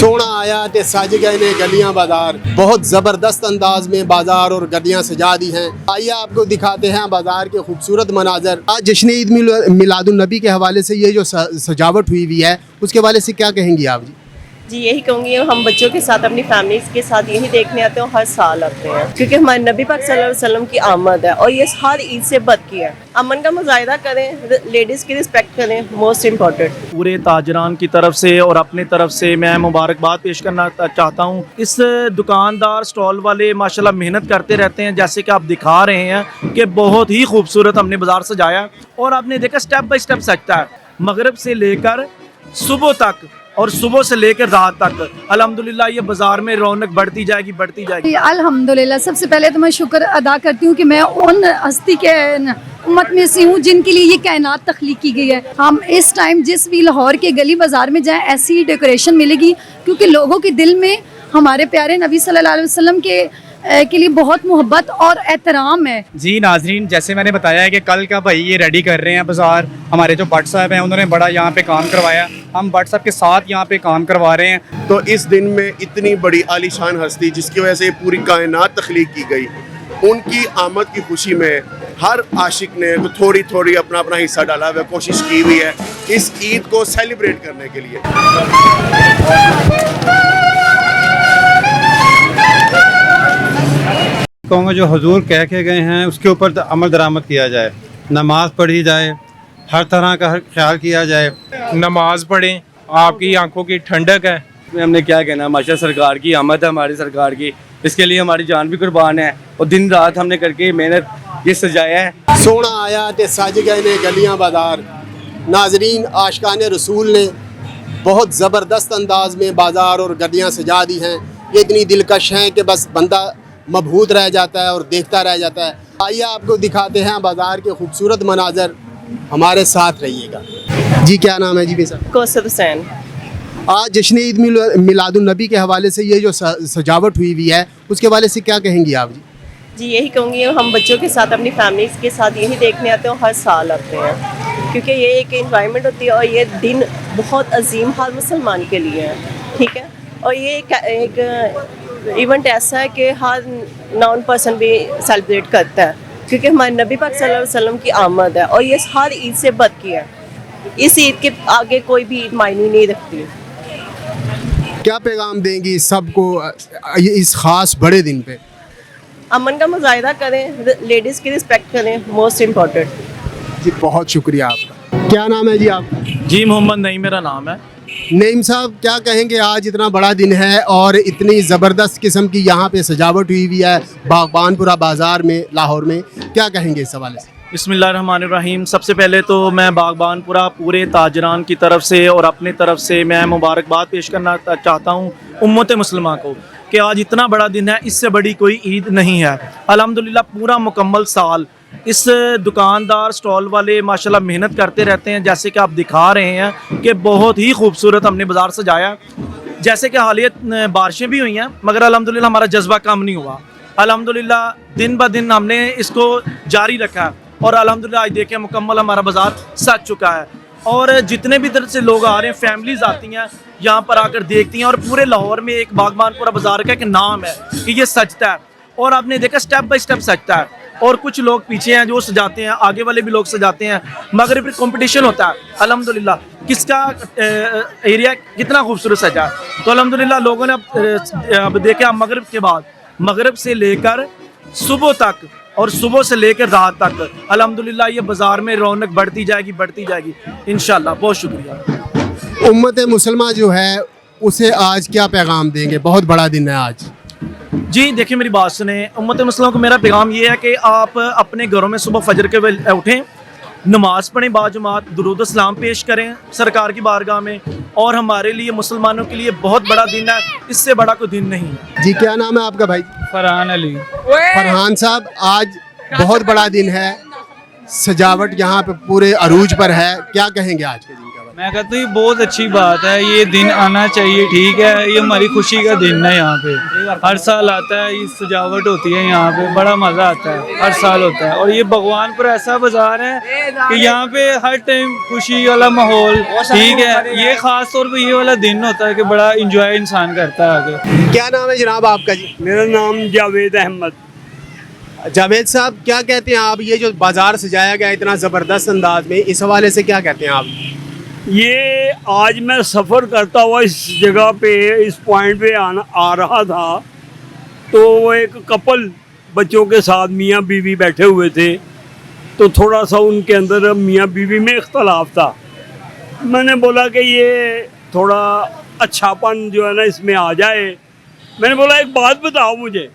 सोना आया ते सज गए ने गलियां बाजार। बहुत ज़बरदस्त अंदाज में बाजार और गलियां सजा दी हैं। आइए आपको दिखाते हैं बाजार के खूबसूरत मनाजर। आज जश्न ईद मिलादुन्नबी के हवाले से ये जो सजावट हुई है उसके हवाले से क्या कहेंगी आप जी? जी यही कहूँगी, हम बच्चों के साथ अपनी फैमिलीज के साथ यही देखने आते हैं, हर साल आते हैं क्योंकि हमारे नबी पाक सल्लल्लाहु अलैहि वसल्लम की आमद है और ये हर ईद से बद की है। अमन का मुजाहिदा करें, लेडीज़ की रिस्पेक्ट करें, मोस्ट इम्पॉर्टेंट। पूरे ताजरान की तरफ से और अपनी तरफ से मैं मुबारकबाद पेश करना चाहता हूँ। इस दुकानदार स्टॉल वाले माशाल्लाह मेहनत करते रहते हैं, जैसे कि आप दिखा रहे हैं कि बहुत ही खूबसूरत हमने बाज़ार सजाया और आपने देखा स्टेप बाय स्टेप सजता है, मगरिब से लेकर सुबह तक और सुबह से लेकर रात तक। अल्हम्दुलिल्लाह ये बाजार में रौनक बढ़ती जाएगी। अल्हम्दुलिल्लाह सबसे पहले तो मैं शुक्र अदा करती हूँ कि मैं उन हस्ती के उम्मत में से हूँ जिनके लिए ये कायनात तख्लीक की गई है। हम इस टाइम जिस भी लाहौर के गली बाजार में जाएं ऐसी ही डेकोरेशन मिलेगी क्योंकि लोगों के दिल में हमारे प्यारे नबी सल्लल्लाहु अलैहि वसल्लम के लिए बहुत मोहब्बत और एहतराम है। जी नाजरीन, जैसे मैंने बताया है कि कल का भाई ये रेडी कर रहे हैं बाज़ार। हमारे जो भट्ट साहब हैं उन्होंने बड़ा यहाँ पे काम करवाया, हम भट्ट साहब के साथ यहाँ पे काम करवा रहे हैं। तो इस दिन में इतनी बड़ी आलीशान हस्ती जिसकी वजह से पूरी कायनात तख्लीक की गई, उनकी आमद की खुशी में हर आशिक ने तो थोड़ी थोड़ी अपना अपना हिस्सा डाला हुआ, कोशिश की हुई है इस ईद को सेलिब्रेट करने के लिए। कहूँगा जो हुजूर कह के गए हैं उसके ऊपर अमल दरामद किया जाए, नमाज पढ़ी जाए, हर तरह का ख्याल किया जाए। नमाज पढ़ें, आपकी आंखों की ठंडक है। हमने क्या कहना, माशा सरकार की आमद है, हमारी सरकार की, इसके लिए हमारी जान भी कुर्बान है और दिन रात हमने करके मेहनत ये सजाया है। सोना आया ते सज गए ने गलियां बाजार। नाजरीन, आशिकाने रसूल ने बहुत ज़बरदस्त अंदाज में बाजार और गलियां सजा दी हैं। ये इतनी दिलकश हैं कि बस बंदा मबहूत रह जाता है और देखता रह जाता है। आइए आपको दिखाते हैं बाजार के खूबसूरत मनाजर, हमारे साथ रहिएगा। जी क्या नाम है जी भाई साहब? कौसर हुसैन। आज जश्न ईद मिलादुन्नबी के हवाले से ये जो सजावट हुई है उसके हवाले से क्या कहेंगी आप जी? जी यही कहूँगी, हम बच्चों के साथ अपनी फैमिलीज के साथ यही देखने आते हैं, हर साल आते हैं क्योंकि ये एक इन्वायरमेंट होती है और ये दिन बहुत अजीम हर मुसलमान के लिए है, ठीक है। और ये एक इवेंट ऐसा है कि हर नॉन पर्सन भी सेलिब्रेट करता है क्योंकि हमारे नबी पाक सल्लल्लाहु अलैहि वसल्लम की आमद है और ये हर ईद से बद की है। इस ईद के आगे कोई भी ईद मायने नहीं रखती। क्या पैगाम देंगी सबको इस खास बड़े दिन पे? अमन का मुजाहिदा करें, लेडीज़ की रिस्पेक्ट करें, मोस्ट इम्पॉर्टेंट। जी बहुत शुक्रिया आपका। क्या नाम है जी आपका? जी मोहम्मद नईम मेरा नाम है। नईम साहब, क्या कहेंगे, आज इतना बड़ा दिन है और इतनी ज़बरदस्त किस्म की यहाँ पे सजावट हुई है बागबानपुरा बाज़ार में लाहौर में, क्या कहेंगे इस हवाले से? बिस्मिल्लाहिर्रहमानिर्रहीम। सबसे पहले तो मैं बागबानपुरा पूरे ताजरान की तरफ से और अपनी तरफ से मैं मुबारकबाद पेश करना चाहता हूँ उम्मत मुसलमान को कि आज इतना बड़ा दिन है, इससे बड़ी कोई ईद नहीं है। अल्हम्दुलिल्लाह पूरा मुकम्मल साल इस दुकानदार स्टॉल वाले माशाल्लाह मेहनत करते रहते हैं, जैसे कि आप दिखा रहे हैं कि बहुत ही खूबसूरत हमने बाज़ार सजाया। जैसे कि हालिया बारिशें भी हुई हैं मगर अल्हम्दुलिल्लाह हमारा जज्बा कम नहीं हुआ। अल्हम्दुलिल्लाह दिन ब दिन हमने इसको जारी रखा और अल्हम्दुलिल्लाह आज देखें मुकम्मल हमारा बाज़ार सज चुका है और जितने भी इधर से लोग आ रहे हैं, फैमिलीज़ आती हैं यहाँ पर आकर देखती हैं और पूरे लाहौर में एक बागबानपुरा बाज़ार का एक नाम है कि ये सजता है और आपने देखा स्टेप बाय स्टेप सजता है। और कुछ लोग पीछे हैं जो सजाते हैं, आगे वाले भी लोग सजाते हैं मगर फिर कंपटीशन होता है अल्हम्दुलिल्लाह किसका एरिया कितना खूबसूरत सजा है। तो अल्हम्दुलिल्लाह लोगों ने अब देखा मगरिब के बाद, मगरिब से लेकर सुबह तक और सुबह से लेकर रात तक अल्हम्दुलिल्लाह ये बाज़ार में रौनक बढ़ती जाएगी इंशाल्लाह। बहुत शुक्रिया। उम्मत मुसलमान जो है उसे आज क्या पैगाम देंगे? बहुत बड़ा दिन है आज। जी देखिए मेरी बात सुने, उम्मत मुसलमान को मेरा पैगाम ये है कि आप अपने घरों में सुबह फजर के वेले उठें, नमाज़ पढ़ें, बाजुमात दुरूद सलाम पेश करें सरकार की बारगाह में और हमारे लिए मुसलमानों के लिए बहुत बड़ा दिन है, इससे बड़ा कोई दिन नहीं है। जी क्या नाम है आपका भाई? फरहान अली। फरहान साहब, आज बहुत बड़ा दिन है, सजावट यहाँ पे पूरे अरूज पर है, क्या कहेंगे आज के दिन का? मैं कहता हूँ ये बहुत अच्छी बात है, ये दिन आना चाहिए, ठीक है, ये हमारी खुशी का दिन है। यहाँ पे हर साल आता है, ये सजावट होती है यहाँ पे, बड़ा मज़ा आता है, हर साल होता है। और ये भगवानपुर ऐसा बाज़ार है कि यहाँ पे हर टाइम खुशी वाला माहौल, ठीक है। ये ख़ास तौर पे ये वाला दिन होता है कि बड़ा इंजॉय इंसान करता है आगे। क्या नाम है जनाब आपका जी? मेरा नाम जावेद अहमद। जावेद साहब, क्या कहते हैं आप, ये जो बाजार सजाया गया इतना ज़बरदस्त अंदाज में, इस हवाले से क्या कहते हैं आप? ये आज मैं सफ़र करता हुआ इस जगह पे, इस पॉइंट पे आ रहा था, तो वो एक कपल बच्चों के साथ मियाँ बीवी बैठे हुए थे, तो थोड़ा सा उनके अंदर मियाँ बीवी में इख्तलाफ था। मैंने बोला कि ये थोड़ा अच्छापन जो है ना इसमें आ जाए। मैंने बोला एक बात बताओ मुझे,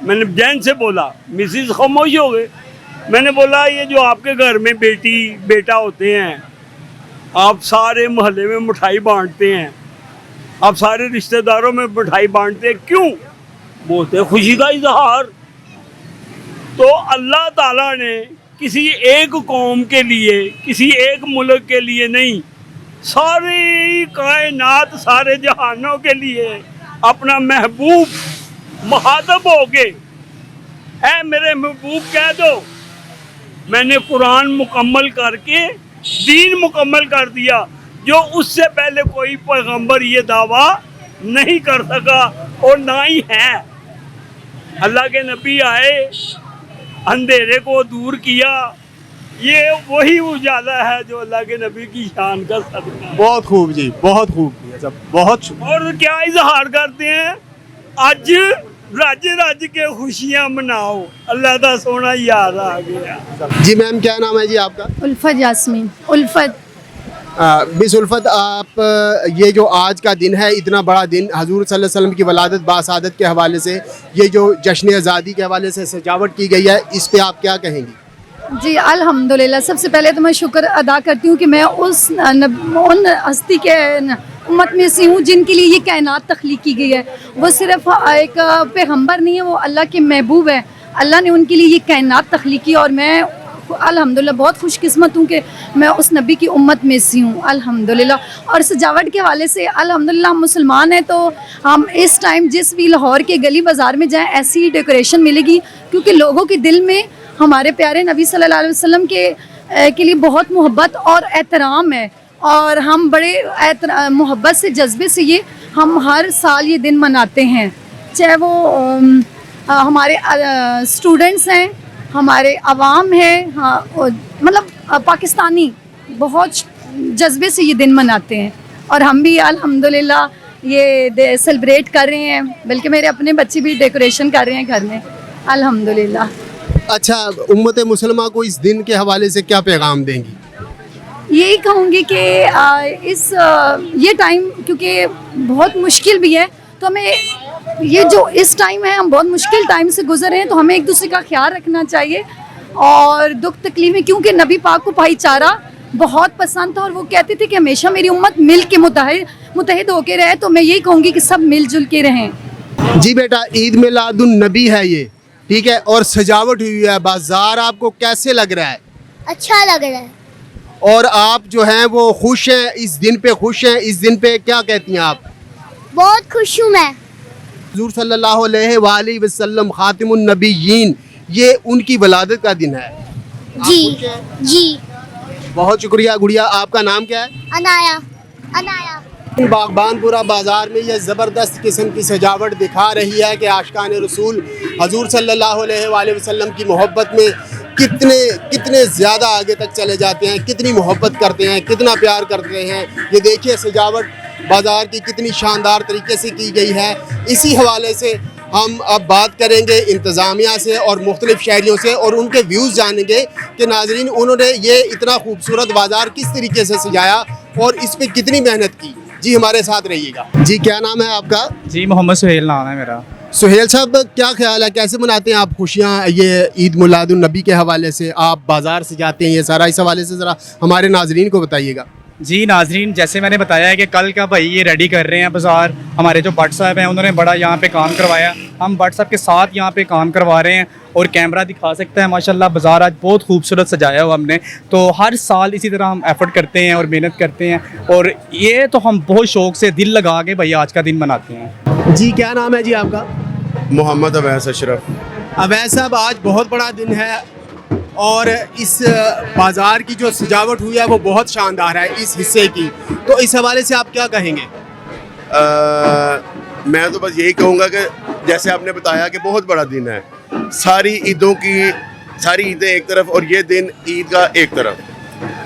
मैंने जैन से बोला, मिसिज खामोश हो गए। मैंने बोला ये जो आपके घर में बेटी बेटा होते हैं, आप सारे मोहल्ले में मिठाई बांटते हैं, आप सारे रिश्तेदारों में मिठाई बांटते हैं, क्यों? बोलते खुशी का इजहार। तो अल्लाह ताला ने किसी एक कौम के लिए, किसी एक मुल्क के लिए नहीं, सारी कायनात, सारे जहानों के लिए अपना महबूब मुखातब हो के, है मेरे महबूब कह दो, मैंने कुरान मुकम्मल करके दीन मुकम्मल कर दिया, जो उससे पहले कोई पैगंबर ये दावा नहीं कर सका और ना ही है। अल्लाह के नबी आए, अंधेरे को दूर किया, ये वही उजाला है जो अल्लाह के नबी की शान का सदका है। बहुत खूब जी, बहुत खूब, बहुत। और क्या इजहार करते हैं, आज रज रज के खुशियां मनाओ, अल्लाह का सोना याद आ गया। जी मैम, क्या नाम है जी आपका? उल्फत यास्मीन। उल्फत। मिस उल्फत, आप ये जो आज का दिन है, इतना बड़ा दिन, हजूर सल्लल्लाहु अलैहि वसल्लम की वलादत बासादत के हवाले से, ये जो जश्न आज़ादी के हवाले से सजावट की गई है, इस पे आप क्या कहेंगी? जी अल्हम्दुलिल्लाह, सबसे पहले तो मैं शुक्र अदा करती हूँ कि मैं उन हस्ती के उम्मत में से हूँ जिनके लिए ये कायनात तख्लीक की गई है। वो सिर्फ एक पैगंबर नहीं है, वो अल्लाह के महबूब है। अल्लाह ने उनके लिए ये कायनात तख्लीक की और मैं अल्हम्दुलिल्लाह बहुत खुशकिस्मत हूँ कि मैं उस नबी की उम्मत में से हूँ अल्हम्दुलिल्लाह। और सजावट के हवाले से अल्हम्दुलिल्लाह हम मुसलमान हैं, तो हम इस टाइम जिस भी लाहौर के गली बाज़ार में जाएँ ऐसी ही डेकोरेशन मिलेगी, क्योंकि लोगों के दिल में हमारे प्यारे नबी सल्लल्लाहु अलैहि वसल्लम के लिए बहुत मोहब्बत और एहतराम है, और हम बड़े मोहब्बत से, जज्बे से ये हम हर साल ये दिन मनाते हैं। चाहे वो हमारे स्टूडेंट्स हैं, हमारे अवाम हैं, हाँ, मतलब पाकिस्तानी बहुत जज्बे से ये दिन मनाते हैं, और हम भी अल्हम्दुलिल्लाह ये सेलिब्रेट कर रहे हैं। बल्कि मेरे अपने बच्चे भी डेकोरेशन कर रहे हैं घर में अल्हम्दुलिल्लाह। अच्छा, उम्मत मुसलमा को इस दिन के हवाले से क्या पैगाम देंगी? यही कहूँगी कि ये टाइम क्योंकि बहुत मुश्किल भी है, तो हमें ये जो इस टाइम है, हम बहुत मुश्किल टाइम से गुजर रहे हैं, तो हमें एक दूसरे का ख्याल रखना चाहिए। और दुख तकलीफ़ें, क्योंकि नबी पाक को भाईचारा बहुत पसंद था और वो कहते थे कि हमेशा मेरी उम्मत मिल के मुतहिद होके रहे, तो मैं यही कहूँगी कि सब मिलजुल के रहें। जी बेटा, ईद मिलादुन नबी है ये, ठीक है, और सजावट हुई है, बाजार आपको कैसे लग रहा है? अच्छा लग रहा है। और आप जो हैं वो खुश हैं, इस दिन पे खुश हैं? इस दिन पे क्या कहती हैं आप? बहुत खुश हूँ मैं। हुजूर सल्लल्लाहु अलैहि वसल्लम खातिमुन नबिय्यीन, ये उनकी वलादत का दिन है। जी जी, बहुत शुक्रिया गुड़िया। आपका नाम क्या है? अनाया। अनाया। बागबानपुरा बाज़ार में यह ज़बरदस्त किस्म की सजावट दिखा रही है कि आशिकान रसूल हजूर सल्लल्लाहु अलैहि वसल्लम की मोहब्बत में कितने ज़्यादा आगे तक चले जाते हैं, कितनी मोहब्बत करते हैं, कितना प्यार करते हैं। ये देखिए सजावट बाज़ार की कितनी शानदार तरीके से की गई है। इसी हवाले से हम अब बात करेंगे इंतज़ामिया से और मुख्तलिफ़ शहरियों से, और उनके व्यूज़ जानेंगे कि नाजरीन उन्होंने ये इतना खूबसूरत बाज़ार किस तरीके से सजाया और इस पर कितनी मेहनत की। जी हमारे साथ रहिएगा। जी क्या नाम है आपका? जी मोहम्मद सुहेल नाम है मेरा। सुहेल साहब, क्या ख्याल है, कैसे मनाते हैं आप खुशियाँ ये ईद मिलादुन नबी के हवाले से? आप बाज़ार से जाते हैं ये सारा, इस हवाले से ज़रा हमारे नाजरीन को बताइएगा। जी नाजरीन, जैसे मैंने बताया है कि कल का भाई ये रेडी कर रहे हैं बाज़ार, हमारे जो भट्ट साहब हैं उन्होंने बड़ा यहाँ पे काम करवाया, हम भट्ट साहब के साथ यहाँ पे काम करवा रहे हैं। और कैमरा दिखा सकता है। माशाल्लाह बाज़ार आज बहुत खूबसूरत सजाया हुआ हमने, तो हर साल इसी तरह हम एफर्ट करते हैं और मेहनत करते हैं, और ये तो हम बहुत शौक़ से दिल लगा के भाई आज का दिन मनाते हैं। जी क्या नाम है जी आपका? मोहम्मद अवैस अशरफ। अवैस साहब, आज बहुत बड़ा दिन है और इस बाज़ार की जो सजावट हुई है वो बहुत शानदार है इस हिस्से की, तो इस हवाले से आप क्या कहेंगे? मैं तो बस यही कहूँगा कि जैसे आपने बताया कि बहुत बड़ा दिन है, सारी ईदें एक तरफ और ये दिन ईद का एक तरफ,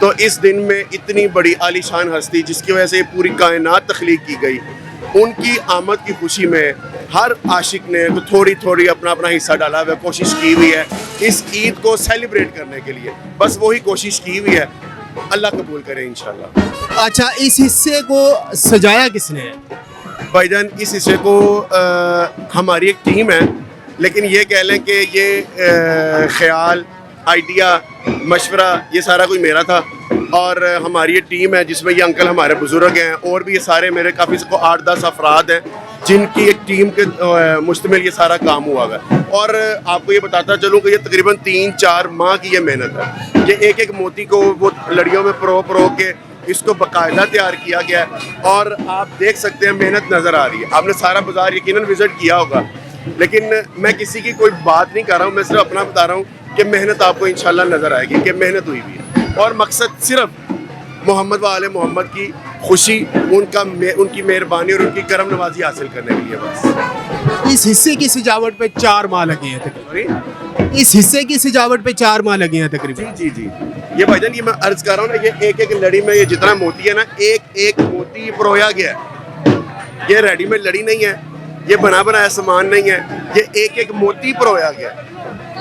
तो इस दिन में इतनी बड़ी आलीशान हस्ती जिसकी वजह से पूरी कायनात तख्लीक की गई, उनकी आमद की खुशी में हर आशिक ने तो थोड़ी थोड़ी अपना अपना हिस्सा डाला हुआ, कोशिश की हुई है इस ईद को सेलिब्रेट करने के लिए, बस वही कोशिश की हुई है। अल्लाह कबूल करे इंशाल्लाह। अच्छा, इस हिस्से को सजाया किसने है? भाईजान, इस हिस्से को हमारी एक टीम है, लेकिन ये कह लें कि ये ख्याल, आइडिया, मशवरा ये सारा कुछ मेरा था, और हमारी ये टीम है जिसमें ये अंकल हमारे बुज़ुर्ग हैं और भी ये सारे मेरे काफ़ी 8-10 अफराद हैं जिनकी एक टीम के मुश्तमिल ये सारा काम हुआ है। और आपको ये बताता चलूँ कि ये तकरीबन 3-4 माह की ये मेहनत है। ये एक एक मोती को वो लड़ियों में परो के इसको बाकायदा तैयार किया गया है, और आप देख सकते हैं मेहनत नज़र आ रही है। आपने सारा बाज़ार यकीनन विज़िट किया होगा, लेकिन मैं किसी की कोई बात नहीं कर रहा हूँ, मैं सिर्फ अपना बता रहा हूँ कि मेहनत आपको इंशाल्लाह नज़र आएगी कि मेहनत हुई भी है, और मकसद सिर्फ मोहम्मद वाले मोहम्मद की खुशी, उनकी मेहरबानी और उनकी करम नवाजी हासिल करने के लिए बस। इस हिस्से की सजावट पे 4 माह लगे हैं तकरीबन। इस हिस्से की सजावट पे 4 माह लगे हैं तकरीबन। जी जी, ये भाईजान ये मैं अर्ज कर रहा हूँ ना, ये एक एक लड़ी में ये जितना मोती है ना, एक एक मोती परोया गया है। ये रेडीमेड लड़ी नहीं है, ये बना बनाया सामान नहीं है, ये एक एक मोती परोया गया।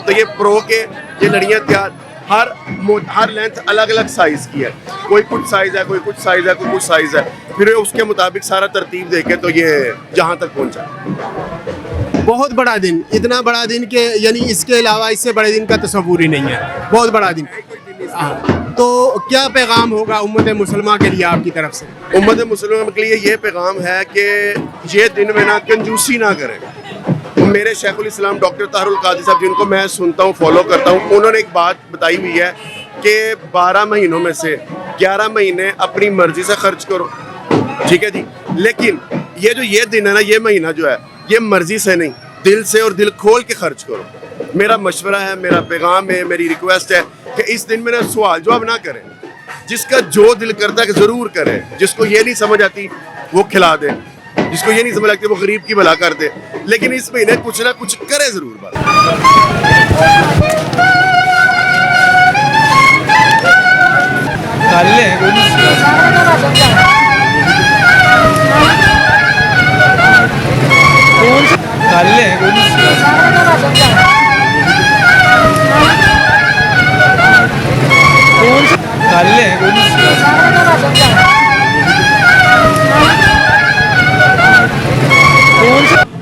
तो ये प्रो के ये लड़ियाँ तैयार, हर लेंथ अलग अलग साइज़ की है, कोई कुछ साइज़ है, कोई कुछ साइज़ है, कोई कुछ साइज़ है, फिर उसके मुताबिक सारा तरतीब देके तो ये जहाँ तक पहुँचा। बहुत बड़ा दिन, इतना बड़ा दिन के यानी इसके अलावा इससे बड़े दिन का तस्वूर ही नहीं है, बहुत बड़ा दिन। तो क्या पैगाम होगा उम्मत मुसलमान के लिए आपकी तरफ से? उम्मत मुसलमान के लिए ये पैगाम है कि ये दिन में ना कंजूसी ना करें। मेरे शेखुल इस्लाम डॉक्टर तारुल कादी साहब, जिनको मैं सुनता हूँ, फॉलो करता हूँ, उन्होंने एक बात बताई हुई है कि 12 महीनों में से 11 महीने अपनी मर्जी से खर्च करो, ठीक है जी, लेकिन ये दिन है ना, ये महीना जो है, ये मर्जी से नहीं, दिल से और दिल खोल के खर्च करो। मेरा मशवरा है, मेरा पैगाम है, मेरी रिक्वेस्ट है कि इस दिन में ना सवाल जवाब ना करें, जिसका जो दिल करता है कि ज़रूर करें, जिसको ये नहीं समझ आती वो खिला दे, जिसको ये नहीं समझ लगती वो गरीब की भला कर दे, लेकिन इस महीने कुछ ना कुछ करे ज़रूर। बात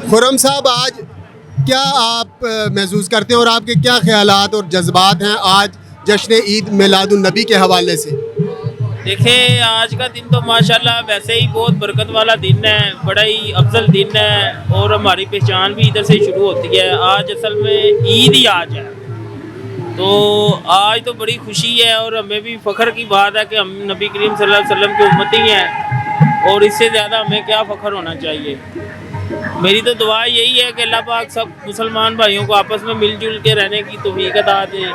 खुर्रम साहब, आज क्या आप महसूस करते हैं और आपके क्या ख्यालात और जज्बात हैं आज जश्न ईद मिलादुन नबी के हवाले से? देखें, आज का दिन तो माशाल्लाह वैसे ही बहुत बरकत वाला दिन है, बड़ा ही अफजल दिन है, और हमारी पहचान भी इधर से शुरू होती है। आज असल में ईद ही आज है, तो आज तो बड़ी खुशी है और हमें भी फ़ख्र की बात है कि हम नबी करीम सल्लल्लाहु अलैहि वसल्लम के उम्मती हैं, और इससे ज़्यादा हमें क्या फ़ख्र होना चाहिए। मेरी तो दुआ यही है कि अल्लाह पाक सब मुसलमान भाइयों को आपस में मिलजुल के रहने की तौफीक अता दे।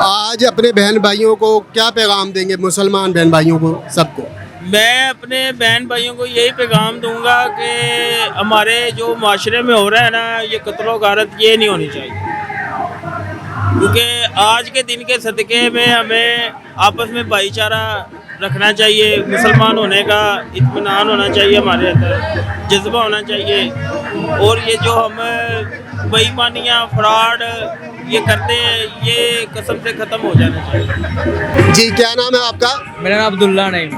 आज अपने बहन भाइयों को क्या पैगाम देंगे, मुसलमान बहन भाइयों को, सबको? मैं अपने बहन भाइयों को यही पैगाम दूंगा कि हमारे जो माशरे में हो रहा है ना, ये कत्ल गारत ये नहीं होनी चाहिए, क्योंकि आज के दिन के सदक़े में हमें आपस में भाईचारा रखना चाहिए, मुसलमान होने का इत्मीनान होना चाहिए, हमारे अंदर जज्बा होना चाहिए, और ये जो हम बेईमानियाँ, फ्रॉड ये करते हैं, ये कसम से ख़त्म हो जाना चाहिए। जी, क्या नाम है आपका? मेरा नाम अब्दुल्ला नईम।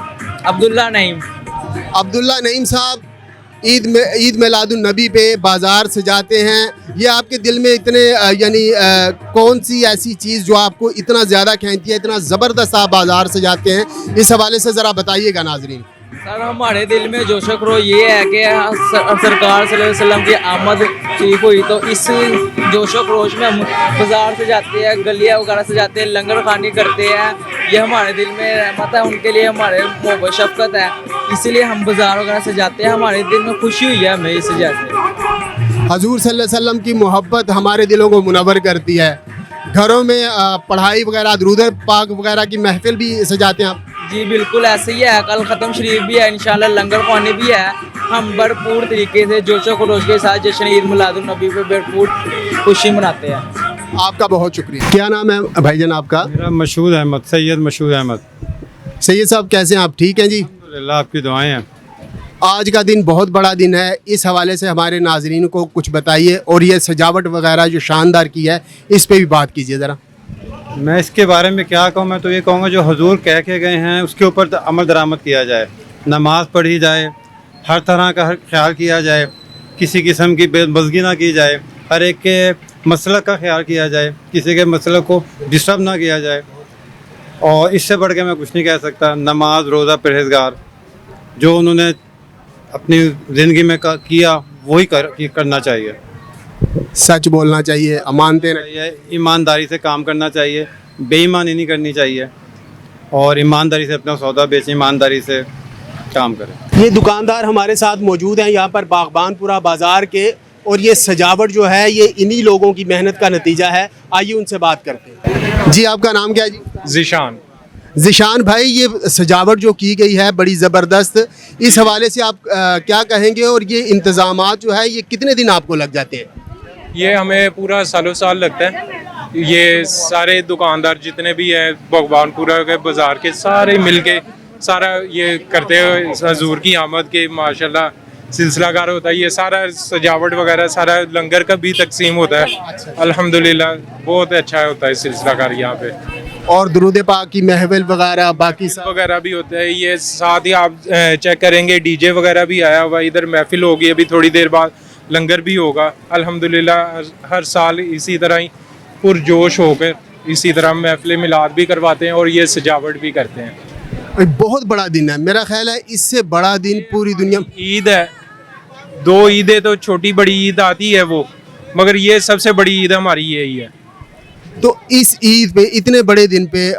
अब्दुल्ला नईम साहब, ईद मिलादुन नबी पे बाज़ार सजाते हैं, ये आपके दिल में इतने यानी कौन सी ऐसी चीज़ जो आपको इतना ज़्यादा खींचती है, इतना ज़बरदस्त आप बाज़ार सजाते हैं, इस हवाले से ज़रा बताइएगा नाज़रीन। सर हमारे दिल में जोश खरोश ये है कि सरकार सल्लल्लाहु अलैहि वसल्लम की आमद ठीक हुई तो इस जोश खरोश में हम बाज़ार से जाते हैं, गलियाँ वगैरह से जाते हैं, लंगर खानी करते हैं। ये हमारे दिल में रहमत है, उनके लिए हमारे मोहब्बत शफ़क़त है, इसीलिए हम बाज़ार वगैरह से जाते हैं। हमारे दिल में खुशी हुई है हमें इस वजह से। हजूर सल्लल्लाहु अलैहि वसल्लम की मोहब्बत हमारे दिलों को मुनव्वर करती है। घरों में पढ़ाई वगैरह, दुरूद पाक वगैरह की महफिल भी सजाते हैं आप? जी बिल्कुल ऐसे ही है। कल ख़त्म शरीफ भी है, इंशाल्लाह लंगर खाने भी है। हम भरपूर तरीके से जोशो खरोश के साथ जश्न ईद मिलादुन नबी पे भरपूर खुशी मनाते हैं। आपका बहुत शुक्रिया। क्या नाम है भाईजान आपका? मेरा मशहूर अहमद, सैयद मशहूर अहमद। सैयद साहब कैसे हैं आप? ठीक हैं जी, अल्हम्दुलिल्लाह, आपकी दुआएं हैं। आज का दिन बहुत बड़ा दिन है, इस हवाले से हमारे नाजरीन को कुछ बताइए, और ये सजावट वगैरह जो शानदार की है इस पे भी बात कीजिए ज़रा। मैं इसके बारे में क्या कहूँ, मैं तो ये कहूँगा जो हुजूर कह के गए हैं उसके ऊपर अमल दरामद किया जाए, नमाज पढ़ी जाए, हर तरह का ख्याल किया जाए, किसी किस्म की बेबसी ना की जाए, हर एक के मसलक का ख्याल किया जाए, किसी के मसलक को डिस्टर्ब ना किया जाए। और इससे बढ़ के मैं कुछ नहीं कह सकता। नमाज, रोज़ा, परहेज़गार जो उन्होंने अपनी ज़िंदगी में किया वही करना चाहिए। सच बोलना चाहिए, अमानतें चाहिए, ईमानदारी से काम करना चाहिए, बेईमानी नहीं करनी चाहिए, और ईमानदारी से अपना सौदा बेचें, ईमानदारी से काम करें। ये दुकानदार हमारे साथ मौजूद हैं यहाँ पर बागबानपुरा बाज़ार के, और ये सजावट जो है ये इन्हीं लोगों की मेहनत का नतीजा है। आइए उनसे बात करते हैं। जी आपका नाम क्या है जी? ज़ीशान। ज़ीशान भाई, ये सजावट जो की गई है बड़ी ज़बरदस्त, इस हवाले से आप क्या कहेंगे, और ये इंतज़ामात जो है ये कितने दिन आपको लग जाते हैं? ये हमें पूरा सालों साल लगता है। ये सारे दुकानदार जितने भी हैं भगवानपुरा के बाज़ार के, सारे मिलके सारा ये करते हैं हजूर की आमद के माशाल्लाह सिलसिलाकार होता है। ये सारा सजावट वगैरह, सारा लंगर का भी तकसीम होता है। अल्हम्दुलिल्लाह बहुत अच्छा होता है सिलसिलाकार यहाँ पे। और दुरूद पाक की महफिल वगैरह बाकी सब वगैरह भी होता है। ये साथ ही आप चेक करेंगे डीजे वगैरह भी आया हुआ, इधर महफिल होगी, अभी थोड़ी देर बाद लंगर भी होगा। अल्हम्दुलिल्लाह हर साल इसी तरह ही पुरजोश होकर इसी तरह महफिल मिलाद भी करवाते हैं और ये सजावट भी करते हैं। बहुत बड़ा दिन है, मेरा ख्याल है इससे बड़ा दिन पूरी दुनिया। ईद है, दो ईदें तो छोटी बड़ी ईद आती है वो, मगर ये सबसे बड़ी ईद हमारी यही है। तो इस ईद पे, इतने बड़े दिन पे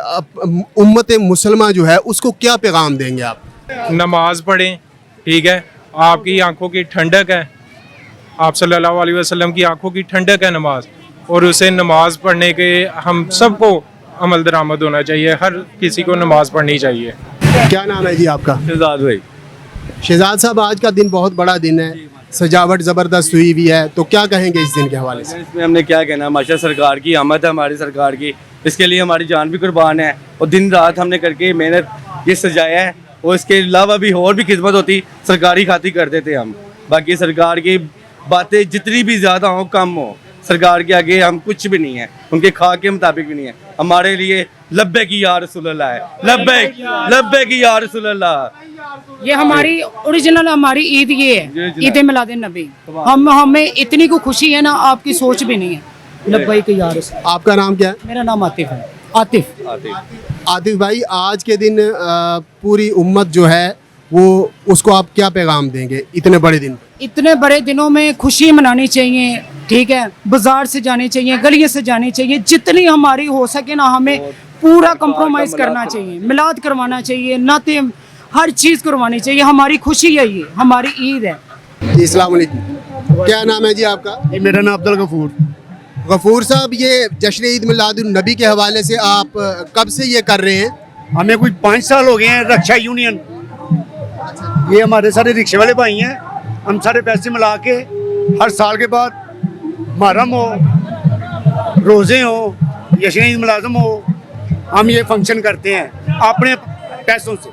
उम्मत मुसलमान जो है उसको क्या पैगाम देंगे आप? नमाज पढ़ें, ठीक है, आपकी आंखों की ठंडक है, आप सल्लल्लाहु अलैहि वसल्लम की आंखों की ठंडक है नमाज, और उसे नमाज पढ़ने के हम सबको अमल दरामद होना चाहिए, हर किसी को नमाज पढ़नी चाहिए। क्या नाम है जी आपका? शहजाद भाई। शहजाद साहब, आज का दिन बहुत बड़ा दिन है, सजावट ज़बरदस्त हुई हुई है, तो क्या कहेंगे इस दिन के हवाले से? इसमें हमने क्या कहना, माशा सरकार की आमद है, हमारी सरकार की, इसके लिए हमारी जान भी कुर्बान है, और दिन रात हमने करके मेहनत ये सजाया है, और इसके अलावा भी और भी खिदमत होती सरकारी खातिर कर देते हम। बाकी सरकार की बातें जितनी भी ज़्यादा हो कम हो, सरकार के आगे हम कुछ भी नहीं है, उनके खा के मुताबिक भी नहीं है। हमारे लिए लब्बे की या रसूल अल्लाह है, लब्बे की या रसूल अल्लाह। ये हमारी ओरिजिनल हमारी ईद ये है, ईद मिलाद नबी। हमें इतनी को खुशी है ना, आपकी सोच भी नहीं है। लब्बे की या रसूल। आपका नाम क्या है? मेरा नाम आतिफ है। आतिफ भाई, आज के दिन पूरी उम्मत जो है वो उसको आप क्या पैगाम देंगे इतने बड़े दिन? इतने बड़े दिनों में खुशी मनानी चाहिए, ठीक है, बाजार से जाने चाहिए, गलियों से जानी चाहिए, जितनी हमारी हो सके ना हमें पूरा कंप्रोमाइज करना चाहिए, मिलाद करवाना चाहिए, नाते हर चीज़ करवानी चाहिए। हमारी खुशी है, ये हमारी ईद है। अस्सलाम वालेकुम। क्या नाम है जी आपका? मेरा नाम अब्दुल गफूर। गफूर साहब, ये जश्न ईद मिलादुन नबी के हवाले से आप कब से ये कर रहे हैं? हमें कुछ 5 साल हो गए हैं। रक्षा यूनियन, ये हमारे सारे रिक्शे वाले भाई हैं, हम सारे पैसे मिला के हर साल के बाद मुहर्रम हो, रोज़े हो, जश्न ईद मुलाज़म हो, हम ये फंक्शन करते हैं अपने पैसों से।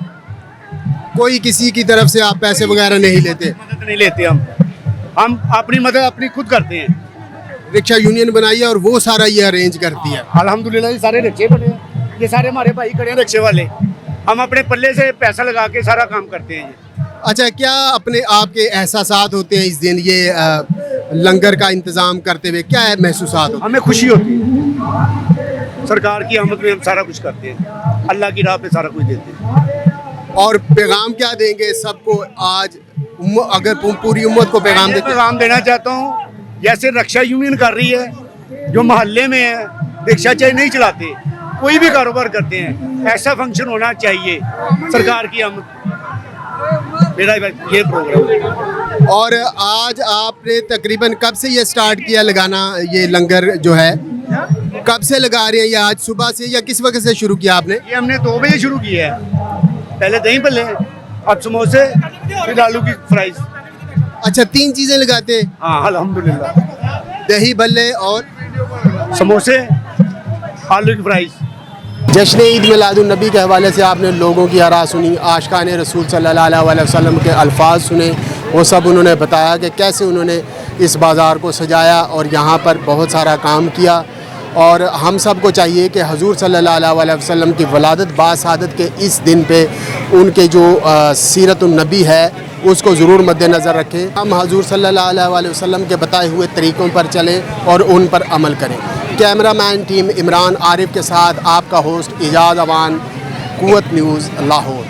कोई किसी की तरफ से आप पैसे वगैरह नहीं लेते? मदद नहीं लेते हम अपनी मदद अपनी खुद करते हैं। रिक्शा यूनियन बनाई है और वो सारा ये अरेंज करती है। अल्हम्दुलिल्लाह ये सारे रिक्शे बने हैं, ये सारे हमारे भाई खड़े हैं रिक्शे वाले, हम अपने पल्ले से पैसा लगा के सारा काम करते हैं। अच्छा, क्या अपने आपके एहसासात होते हैं इस दिन ये लंगर का इंतज़ाम करते हुए, क्या है महसूसात होते हैं? हमें खुशी होती है, सरकार की आमद में हम सारा कुछ करते हैं, अल्लाह की राह पे सारा कुछ देते हैं। और पैगाम क्या देंगे सबको आज अगर पूरी उम्मत को पैगाम देते? पैगाम देना चाहता हूँ, जैसे रक्षा यूनियन कर रही है, जो मोहल्ले में है रिक्शा चाहे नहीं चलाते, कोई भी कारोबार करते हैं, ऐसा फंक्शन होना चाहिए सरकार की हम मेरा ये प्रोग्राम। और आज आपने तकरीबन कब से ये स्टार्ट किया लगाना, ये लंगर जो है कब से लगा रहे हैं? या आज सुबह से या किस वक्त से शुरू किया आपने? ये हमने 2 बजे शुरू किया है, पहले दही भल्ले, अब समोसे, फिर आलू की फ्राइज। अच्छा, 3 चीज़ें लगाते हैं? हाँ अल्हम्दुलिल्लाह, दही भल्ले और समोसे, आलू की फ्राइज। जश्न ईद मिलादुन्नबी के हवाले से आपने लोगों की आरा सुनी, आशिकान रसूल सल्लल्लाहु अलैहि वसल्लम के अल्फाज सुने, वो सब उन्होंने बताया कि कैसे उन्होंने इस बाज़ार को सजाया और यहाँ पर बहुत सारा काम किया। और हम सब को चाहिए कि हुज़ूर सल्लल्लाहु अलैहि वसल्लम की वलादत बासादत के इस दिन पे उनके जो सीरतुन्नबी है उसको ज़रूर मद्देनज़र रखें। हम हुज़ूर सल्लल्लाहु अलैहि वसल्लम के बताए हुए तरीक़ों पर चलें और उन पर अमल करें। कैमरामैन टीम इमरान आरिफ के साथ आपका होस्ट इजाज़ अवान, कुव्वत न्यूज़, लाहौर।